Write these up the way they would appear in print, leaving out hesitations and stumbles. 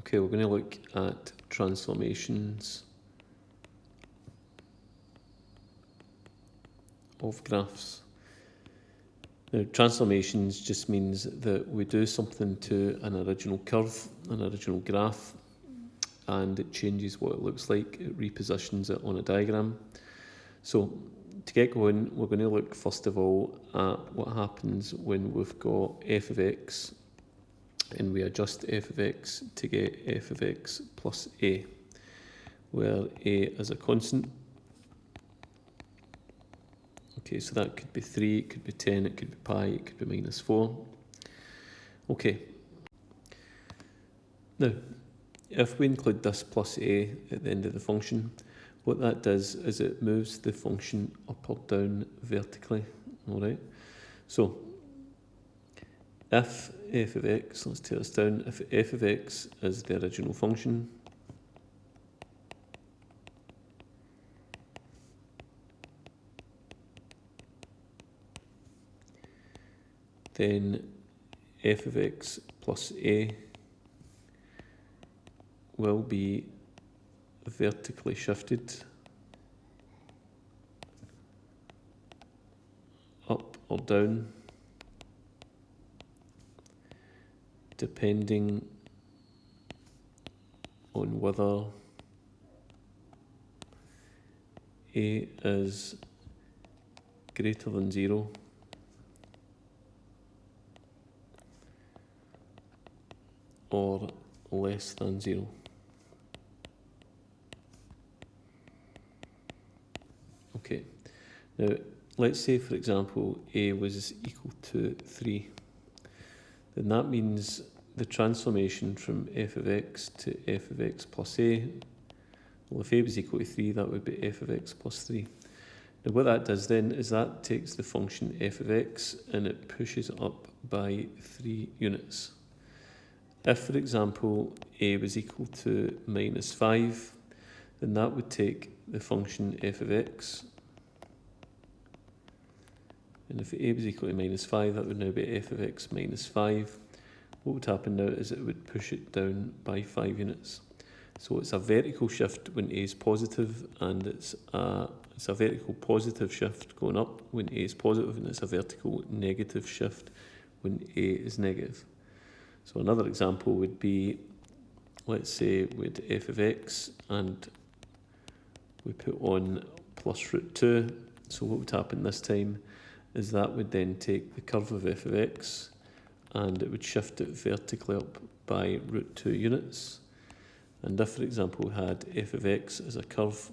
Okay, we're going to look at transformations of graphs. Now, transformations just means that we do something to an original curve, an original graph, and it changes what it looks like. It repositions it on a diagram. So to get going, we're going to look first of all at what happens when we've got f of x and we adjust f of x to get f of x plus a, where a is a constant. Okay, so that could be 3, it could be 10, it could be pi, it could be -4. Okay. Now, if we include this plus a at the end of the function, what that does is it moves the function up or down vertically. Alright, so if f of x, let's tear this down, if f of x is the original function, then f of x plus a will be vertically shifted up or down depending on whether a is greater than 0 or less than 0. Okay, now let's say for example a was equal to 3. Then that means the transformation from f of x to f of x plus a, well, if a was equal to 3, that would be f of x plus 3. Now what that does then is that takes the function f of x and it pushes it up by 3 units. If, for example, a was equal to -5, then that would take the function f of x, and if a was equal to -5, that would now be f of x minus 5. What would happen now is it would push it down by 5 units. So it's a vertical shift when a is positive, and it's a vertical positive shift going up when a is positive, and it's a vertical negative shift when a is negative. So another example would be, let's say with f of x and we put on plus √2. So what would happen this time is that would then take the curve of f of x and it would shift it vertically up by √2 units. And if, for example, we had f of x as a curve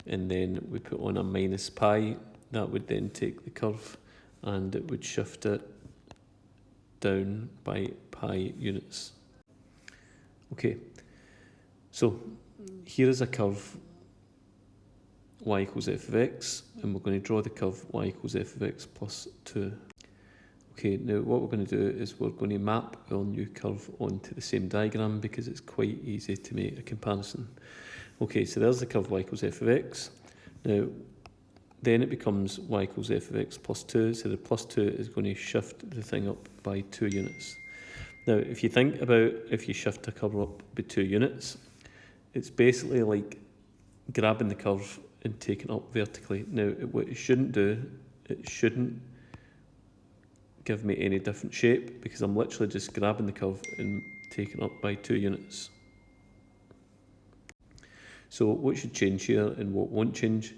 and then we put on a minus pi, that would then take the curve and it would shift it down by pi units. Okay, so here is a curve y equals f of x, and we're going to draw the curve y equals f of x plus 2. Okay, now what we're going to do is we're going to map our new curve onto the same diagram because it's quite easy to make a comparison. Okay, so there's the curve y equals f of x. Now, then it becomes y equals f of x plus 2, so the plus 2 is going to shift the thing up by 2 units. Now, if you think about if you shift a curve up by 2 units, it's basically like grabbing the curve and taking it up vertically. Now, what it shouldn't do, it shouldn't give me any different shape because I'm literally just grabbing the curve and taking it up by 2 units. So what should change here and what won't change?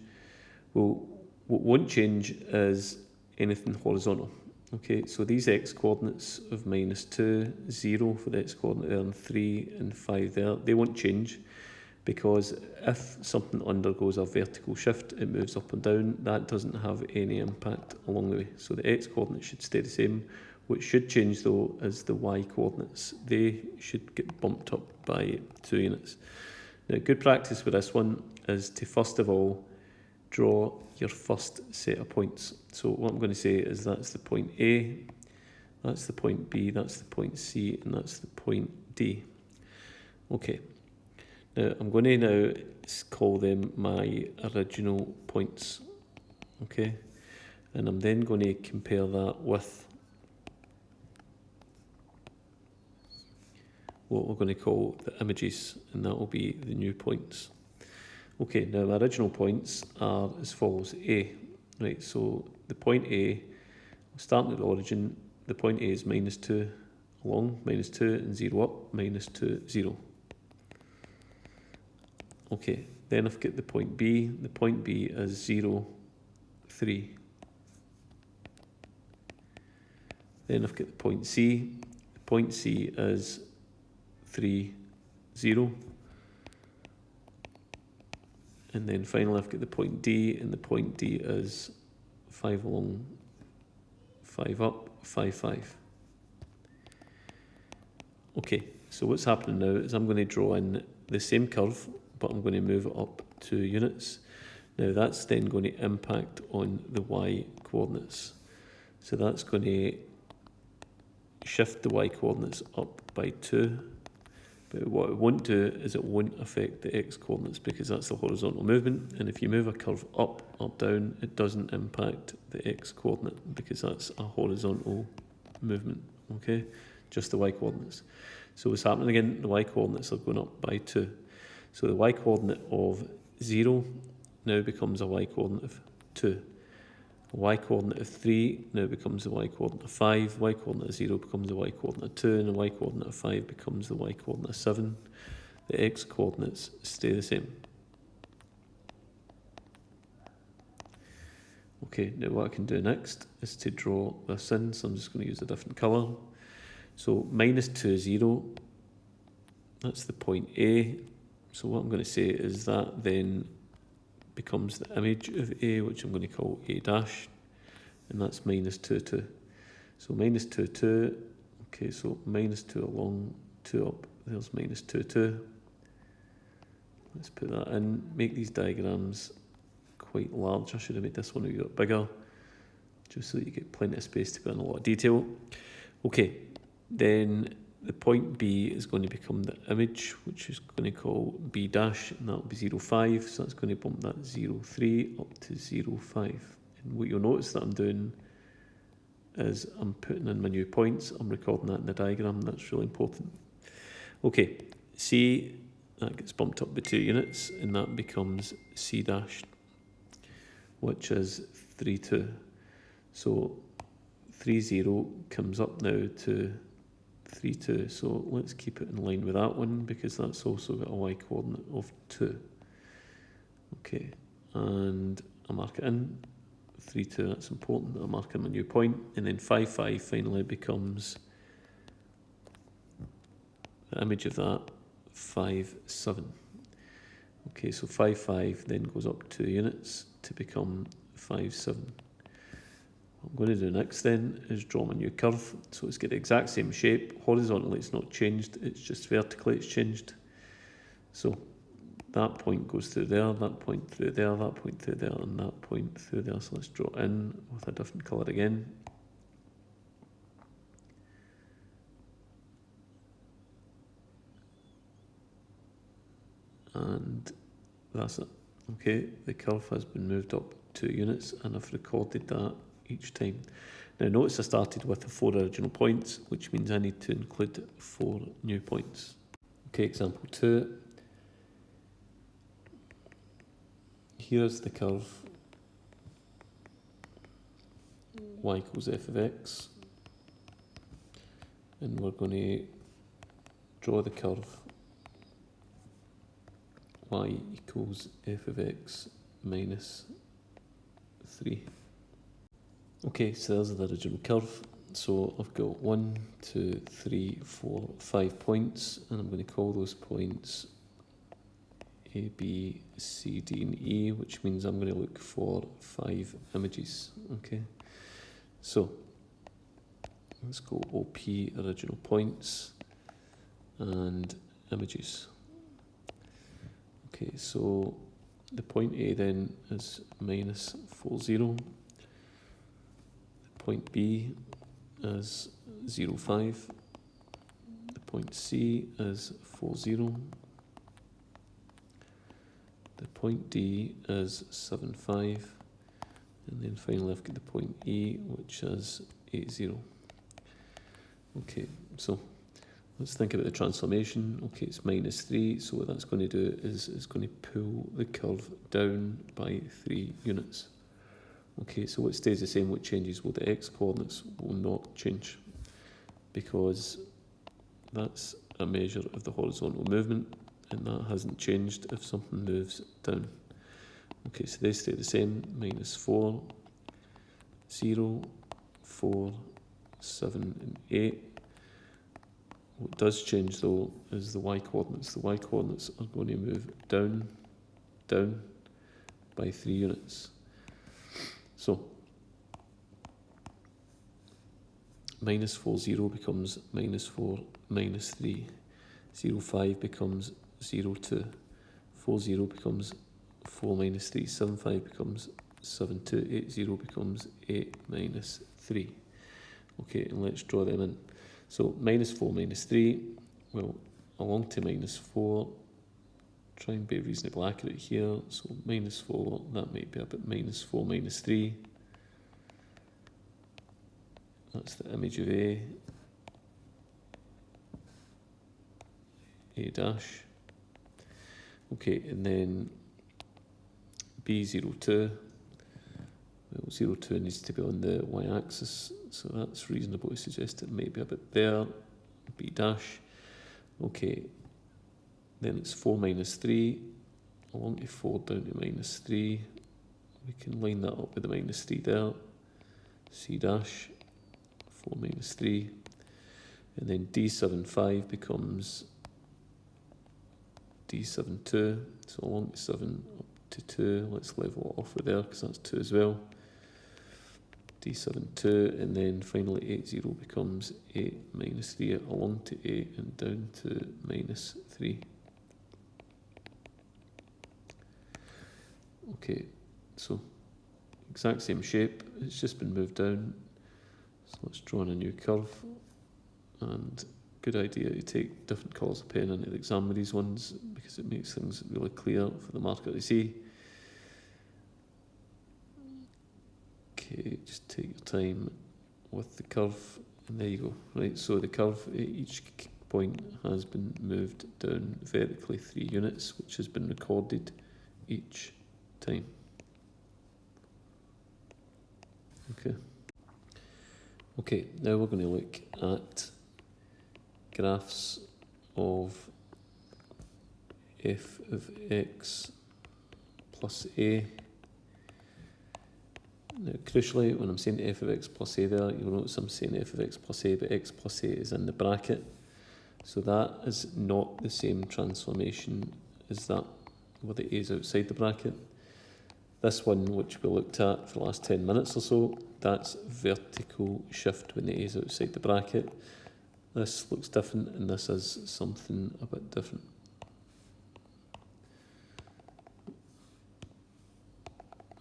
Well, what won't change is anything horizontal. Okay, so these x coordinates of -2, 0 for the x coordinate there, and 3 and 5 there, they won't change because if something undergoes a vertical shift, it moves up and down. That doesn't have any impact along the way. So the x coordinates should stay the same. What should change though is the y coordinates. They should get bumped up by 2 units. Now, good practice with this one is to first of all draw your first set of points. So what I'm going to say is that's the point A, that's the point B, that's the point C, and that's the point D. Okay. Now I'm going to now call them my original points. Okay. And I'm then going to compare that with what we're going to call the images, and that will be the new points. Okay, now my original points are as follows. A, right, so the point A, starting at the origin, the point A is -2 along, -2 and 0 up, -2, 0. Okay, then I've got the point B. The point B is 0, 3. Then I've got the point C. The point C is 3, 0. And then finally I've got the point D, and the point D is 5 along, 5 up, 5, 5. Okay, so what's happening now is I'm going to draw in the same curve, but I'm going to move it up 2 units. Now that's then going to impact on the y coordinates. So that's going to shift the y coordinates up by 2. But what it won't do is it won't affect the x coordinates, because that's the horizontal movement. And if you move a curve up, down, it doesn't impact the x coordinate, because that's a horizontal movement, okay? Just the y coordinates. So what's happening again, the y coordinates are going up by 2. So the y coordinate of 0 now becomes a y coordinate of 2. A y coordinate of 3 now becomes the y coordinate of 5, y coordinate of 0 becomes the y coordinate of 2, and the y coordinate of 5 becomes the y coordinate of 7. The x coordinates stay the same. Okay, now what I can do next is to draw this in, so I'm just going to use a different colour. So -2, 0, that's the point A. So what I'm going to say is that then becomes the image of A, which I'm going to call A dash, and that's -2, 2. So -2, 2, okay, so -2 along, 2 up, there's -2, 2. Let's put that in, make these diagrams quite large. I should have made this one a bit bigger, just so that you get plenty of space to go in a lot of detail. Okay, then the point B is going to become the image, which is going to call B dash, and that will be 0, 5. So that's going to bump that 0, 3 up to 0, 5. And what you'll notice that I'm doing is I'm putting in my new points. I'm recording that in the diagram. That's really important. Okay, C, that gets bumped up by 2 units, and that becomes C dash, which is 3, 2. So 3, 0 comes up now to 3, 2, so let's keep it in line with that one, because that's also got a y coordinate of 2. Okay, and I mark it in, 3, 2, that's important, I mark in my new point, and then 5, 5 finally becomes the image of that, 5, 7. Okay, so 5, 5 then goes up 2 units to become 5, 7. What I'm going to do next then is draw my new curve. So it's got the exact same shape. Horizontally it's not changed, it's just vertically it's changed. So that point goes through there, that point through there, that point through there, and that point through there. So let's draw in with a different colour again. And that's it. Okay, the curve has been moved up 2 units, and I've recorded that each time. Now notice I started with the 4 original points, which means I need to include 4 new points. Okay, example 2. Here's the curve y equals f of x, and we're going to draw the curve y equals f of x minus 3. Okay, so there's the original curve. So I've got 1, 2, 3, 4, 5 points, and I'm going to call those points A, B, C, D, and E, which means I'm going to look for 5 images. Okay, so let's go OP, original points, and images. Okay, so the point A then is minus 4, 0. The point B is 0, 5. The point C is 4, 0. The point D is 7, 5. And then finally I've got the point E, which is 8, 0. Okay, so Let's think about the transformation. Okay, it's -3, so what that's going to do is it's going to pull the curve down by 3 units. Okay, so what stays the same, what changes? Well, the x-coordinates will not change because that's a measure of the horizontal movement, and that hasn't changed if something moves down. Okay, so they stay the same, -4, 0, 4, 7 and 8. What does change though is the y-coordinates. The y-coordinates are going to move down, down by 3 units. So, -4, 0 becomes -4, -3. 0, 5 becomes 0, 2. 4, 0 becomes 4 minus 3. 7, 5 becomes 7, 2. 8, 0 becomes 8 minus 3. Okay, and let's draw them in. So, -4, -3, well, along to -4, try and be reasonably accurate here. So, -4, that might be a bit -4, -3. That's the image of A dash. Okay, and then B02. Well, 02 needs to be on the y-axis, so that's reasonable to suggest it may be a bit there. B dash. Okay, then it's 4 minus 3, along to 4 down to -3. We can line that up with the -3 there. C dash, 4 minus 3. And then D75 becomes D72, so along to 7 up to 2. Let's level it off with there because that's 2 as well. D72, and then finally 80 becomes 8 minus 3 along to 8 and down to -3. Okay, so exact same shape, it's just been moved down. So let's draw in a new curve, and good idea to take different colours of pen into the exam with these ones because it makes things really clear for the marker to see. Okay, just take your time with the curve, and there you go. Right, so the curve at each point has been moved down vertically 3 units, which has been recorded each time. Okay, now we're going to look at graphs of f of x plus a. Now, crucially, when I'm saying f of x plus a there, you'll notice I'm saying f of x plus a, but x plus a is in the bracket. So that is not the same transformation as that where the a is outside the bracket. This one, which we looked at for the last 10 minutes or so, that's vertical shift when the a is outside the bracket. This looks different, and this is something a bit different.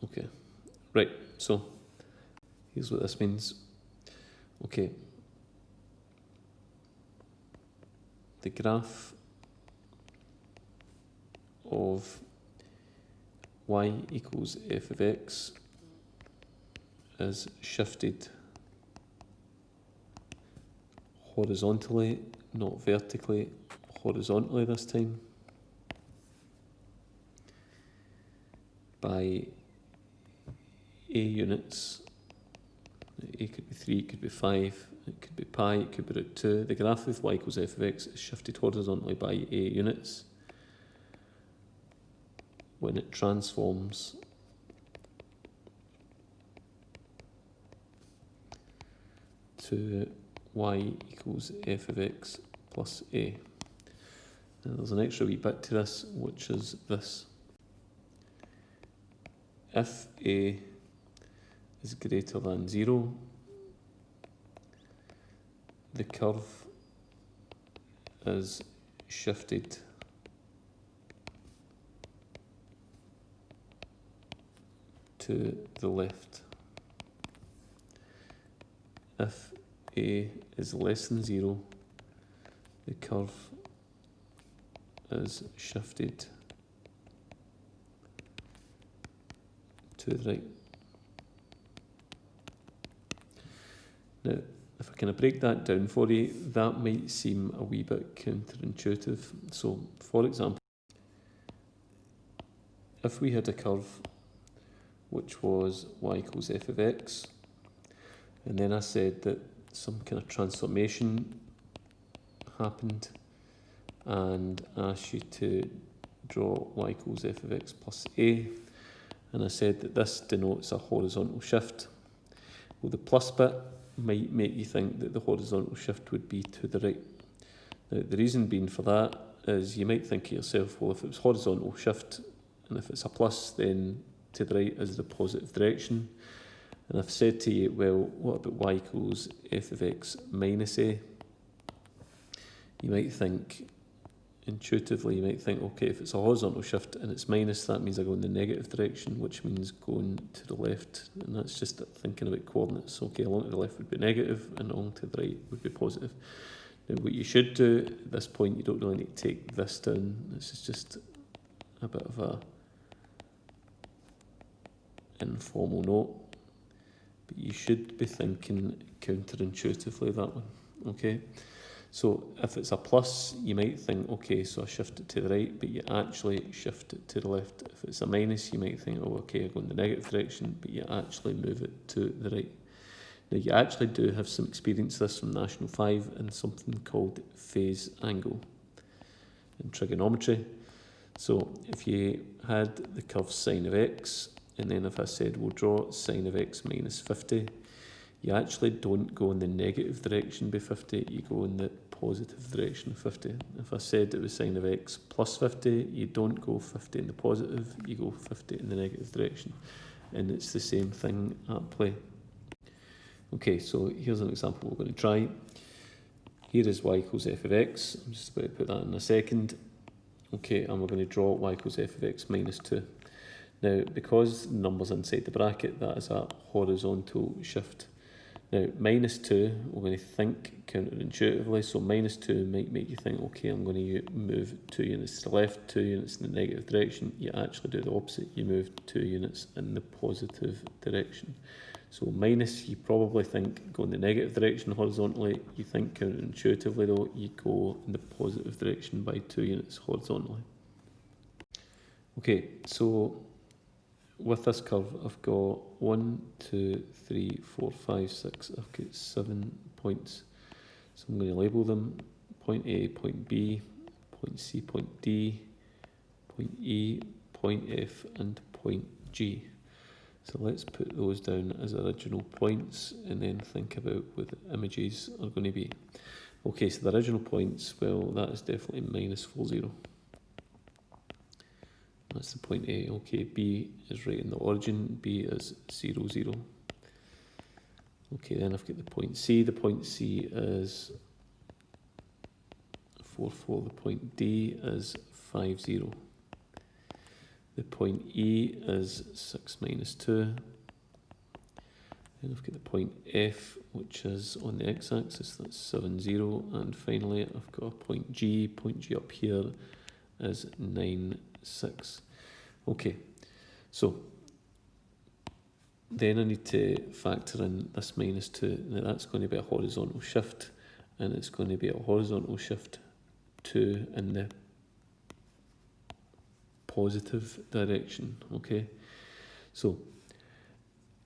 Okay, right, so here's what this means. Okay, the graph of y equals f of x is shifted horizontally, not vertically, horizontally this time, by a units. A could be 3, it could be 5, it could be pi, it could be √2. The graph of y equals f of x is shifted horizontally by a units when it transforms to y equals f of x plus a. Now there's an extra wee bit to this, which is this. If a is greater than 0, the curve is shifted to the left. If a is less than 0, the curve is shifted to the right. Now, if I kind of break that down for you, that might seem a wee bit counterintuitive. So, for example, if we had a curve which was y equals f of x, and then I said that some kind of transformation happened and asked you to draw y equals f of x plus a, and I said that this denotes a horizontal shift. Well, the plus bit might make you think that the horizontal shift would be to the right. Now, the reason being for that is you might think to yourself, well, if it was horizontal shift and if it's a plus, then to the right is the positive direction. And I've said to you, well, what about y equals f of x minus a? You might think, intuitively, you might think, okay, if it's a horizontal shift and it's minus, that means I go in the negative direction, which means going to the left. And that's just thinking about coordinates. Okay, along to the left would be negative and along to the right would be positive. Now, what you should do at this point, you don't really need to take this down. This is just a bit of a informal note. But you should be thinking counterintuitively that one, okay? So if it's a plus, you might think, okay, so I shift it to the right, but you actually shift it to the left. If it's a minus, you might think, oh, okay, I go in the negative direction, but you actually move it to the right. Now, you actually do have some experience of this from National 5 in something called phase angle in trigonometry. So if you had the curve sine of x, and then if I said we'll draw sine of x minus 50, you actually don't go in the negative direction by 50, you go in the positive direction of 50. If I said it was sine of x plus 50, you don't go 50 in the positive, you go 50 in the negative direction. And it's the same thing at play. Okay, so here's an example we're going to try. Here is y equals f of x. I'm just about to put that in a second. Okay, and we're going to draw y equals f of x minus 2. Now, because the number's inside the bracket, that is a horizontal shift. Now, minus 2, we're going to think counterintuitively, so minus 2 might make you think, okay, I'm going to move 2 units to the left, 2 units in the negative direction. You actually do the opposite, you move 2 units in the positive direction. So minus, you probably think go in the negative direction horizontally. You think counterintuitively though, you go in the positive direction by 2 units horizontally. Okay, so with this curve, I've got 1, 2, 3, 4, 5, 6, I've got 7 points. So I'm going to label them point A, point B, point C, point D, point E, point F, and point G. So let's put those down as original points and then think about what the images are going to be. Okay, so the original points, well, that is definitely minus 4, 0. That's the point A. Okay, B is right in the origin. B is 0, 0. Okay, then I've got the point C. The point C is 4, 4. The point D is 5, 0. The point E is 6 minus 2. Then I've got the point F, which is on the x-axis, that's 7, 0. And finally, I've got a point G. Point G up here is 9, 6. Okay, so then I need to factor in this minus 2. Now that's going to be a horizontal shift, and it's going to be a horizontal shift 2 in the positive direction. Okay, so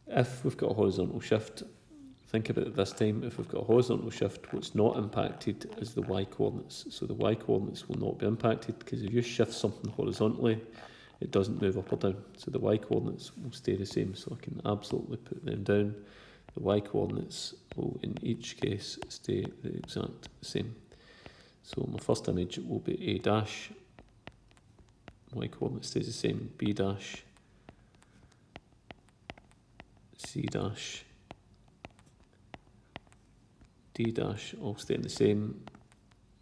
if we've got a horizontal shift, think about it this time. If we've got a horizontal shift, what's not impacted is the y coordinates. So the y coordinates will not be impacted, because if you shift something horizontally, it doesn't move up or down. So the y coordinates will stay the same. So I can absolutely put them down. The y coordinates will in each case stay the exact same. So my first image will be A dash. Y coordinate stays the same. B dash. C dash. D dash all staying the same.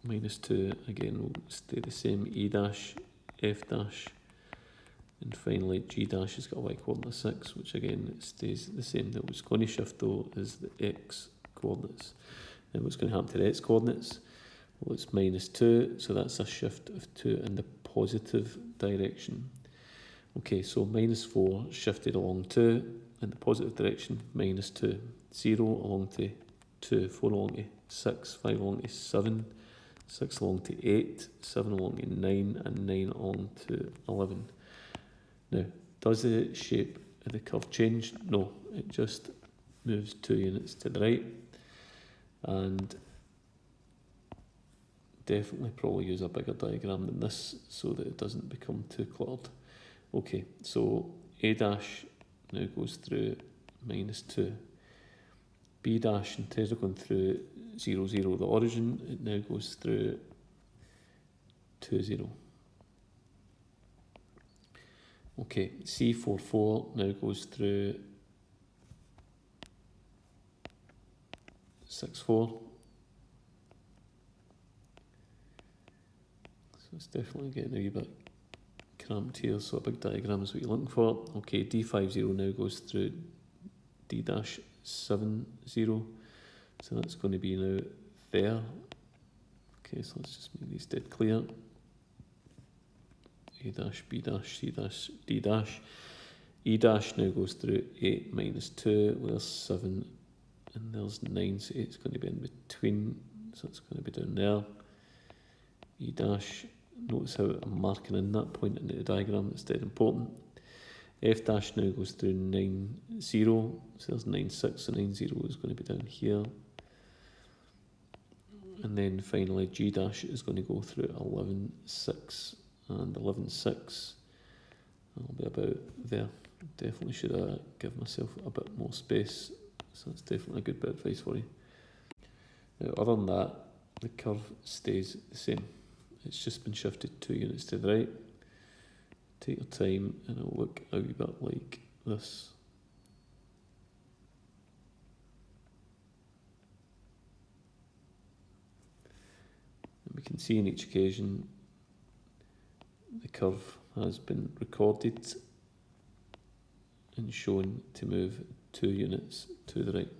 Minus 2 again will stay the same. E dash. F dash. And finally, G dash has got a y coordinate of 6, which again stays the same. Now what's going to shift though is the x coordinates. Now what's going to happen to the x coordinates? Well, it's minus 2, so that's a shift of 2 in the positive direction. Okay, so minus 4 shifted along 2 in the positive direction, minus 2. 0 along to 2, 4 along to 6, 5 along to 7, 6 along to 8, 7 along to 9, and 9 along to 11. Now, does the shape of the curve change? No, it just moves 2 units to the right, and definitely probably use a bigger diagram than this so that it doesn't become too cluttered. Okay, so A dash now goes through -2. B dash, instead of going through 0, 0, the origin, it now goes through 2, 0. Okay, C4, 4 now goes through 6, 4. So it's definitely getting a wee bit cramped here, so a big diagram is what you're looking for. Okay, D5, 0 now goes through D dash 7, 0. So that's going to be now there. Okay, so let's just make these dead clear. A dash, B dash, C dash, D dash. E dash now goes through 8 minus 2, there's 7, and there's 9, so 8's going to be in between, so it's going to be down there. E dash, notice how I'm marking in that point into the diagram, that's dead important. F dash now goes through 9, 0, so there's 9, 6, so 9, 0 is going to be down here. And then finally G dash is going to go through 11, 6, and 11, 6. I'll be about there. Definitely should give myself a bit more space, so that's definitely a good bit of advice for you. Now, other than that, the curve stays the same. It's just been shifted 2 units to the right. Take your time and it'll look a wee bit like this. And we can see in each occasion the curve has been recorded and shown to move 2 units to the right.